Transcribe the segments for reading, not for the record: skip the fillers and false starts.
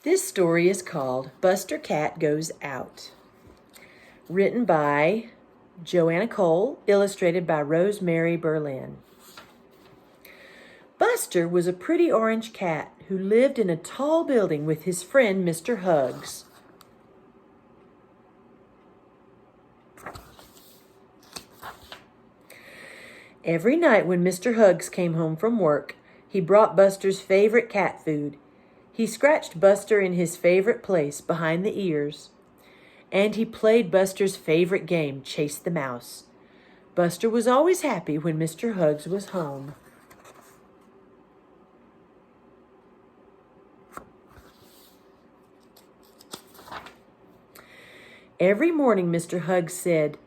This story is called Buster Cat Goes Out. Written by Joanna Cole, illustrated by Rosemary Berlin. Buster was a pretty orange cat who lived in a tall building with his friend Mr. Hugs. Every night when Mr. Hugs came home from work, he brought Buster's favorite cat food. He scratched Buster in his favorite place, behind the ears. And he played Buster's favorite game, Chase the Mouse. Buster was always happy when Mr. Hugs was home. Every morning Mr. Hugs said,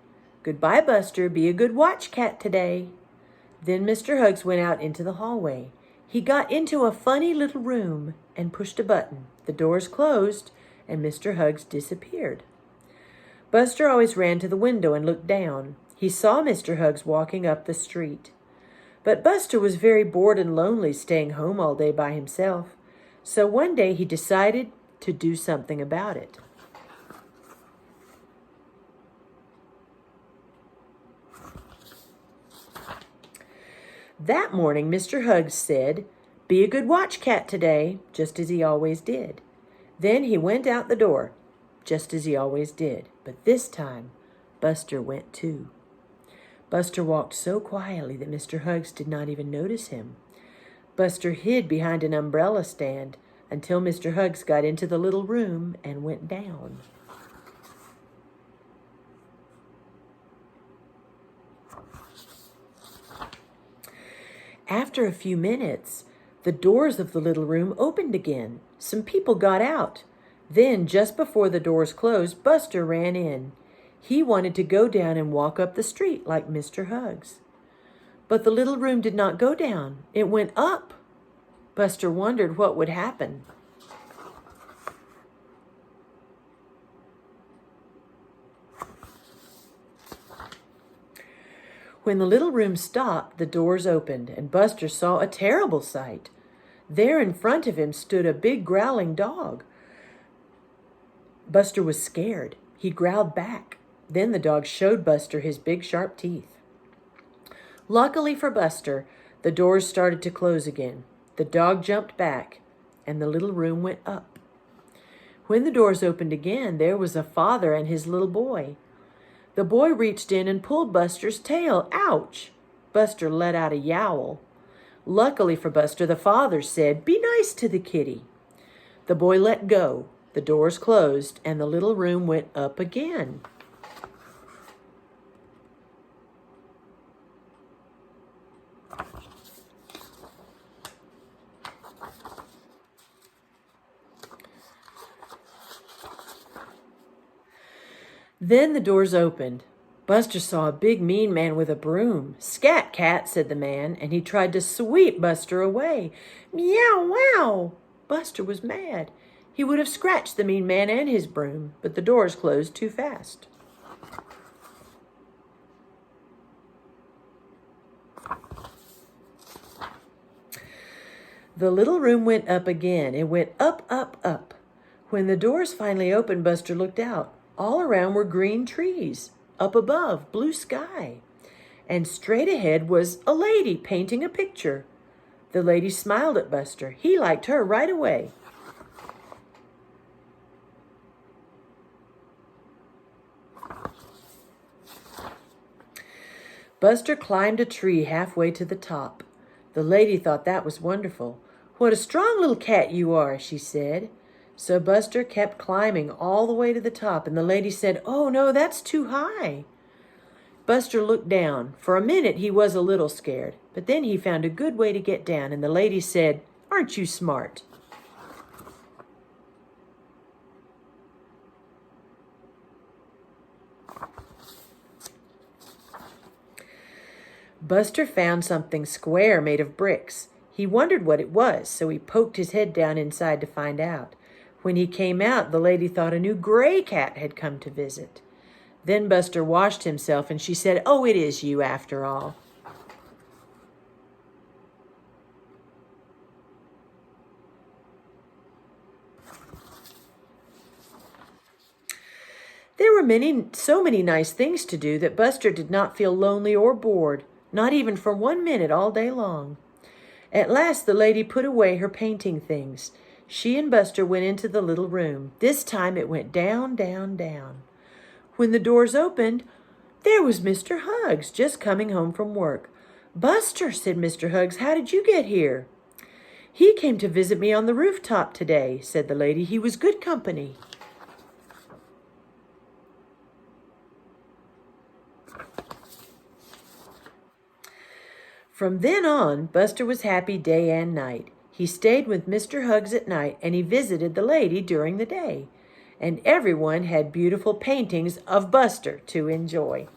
"Goodbye, Buster. Be a good watch cat today." Then Mr. Hugs went out into the hallway. He got into a funny little room and pushed a button. The doors closed and Mr. Hugs disappeared. Buster always ran to the window and looked down. He saw Mr. Hugs walking up the street. But Buster was very bored and lonely staying home all day by himself. So one day he decided to do something about it. That morning, Mr. Hugs said, "Be a good watch cat today," just as he always did. Then he went out the door, just as he always did. But this time, Buster went too. Buster walked so quietly that Mr. Hugs did not even notice him. Buster hid behind an umbrella stand until Mr. Hugs got into the little room and went down. After a few minutes, the doors of the little room opened again. Some people got out. Then, just before the doors closed, Buster ran in. He wanted to go down and walk up the street like Mr. Hugs. But the little room did not go down. It went up. Buster wondered what would happen. When the little room stopped, the doors opened, and Buster saw a terrible sight. There in front of him stood a big growling dog. Buster was scared. He growled back. Then the dog showed Buster his big sharp teeth. Luckily for Buster, the doors started to close again. The dog jumped back, and the little room went up. When the doors opened again, there was a father and his little boy. The boy reached in and pulled Buster's tail. Ouch! Buster let out a yowl. Luckily for Buster, the father said, "Be nice to the kitty." The boy let go. The doors closed, and the little room went up again. Then the doors opened. Buster saw a big mean man with a broom. "Scat, cat," said the man, and he tried to sweep Buster away. Meow, wow! Buster was mad. He would have scratched the mean man and his broom, but the doors closed too fast. The little room went up again. It went up, up, up. When the doors finally opened, Buster looked out. All around were green trees. Up above, blue sky. And straight ahead was a lady painting a picture. The lady smiled at Buster. He liked her right away. Buster climbed a tree halfway to the top. The lady thought that was wonderful. "What a strong little cat you are," she said. So Buster kept climbing all the way to the top, and the lady said, "Oh, no, that's too high." Buster looked down. For a minute, he was a little scared, but then he found a good way to get down, and the lady said, "Aren't you smart?" Buster found something square made of bricks. He wondered what it was, so he poked his head down inside to find out. When he came out, the lady thought a new gray cat had come to visit. Then Buster washed himself, and she said, "Oh, it is you after all." There were so many nice things to do that Buster did not feel lonely or bored, not even for 1 minute all day long. At last the lady put away her painting things. She and Buster went into the little room. This time it went down, down, down. When the doors opened, there was Mr. Hugs just coming home from work. "Buster," said Mr. Hugs, "how did you get here?" "He came to visit me on the rooftop today," said the lady. "He was good company." From then on, Buster was happy day and night. He stayed with Mr. Hugs at night, and he visited the lady during the day. And everyone had beautiful paintings of Buster to enjoy.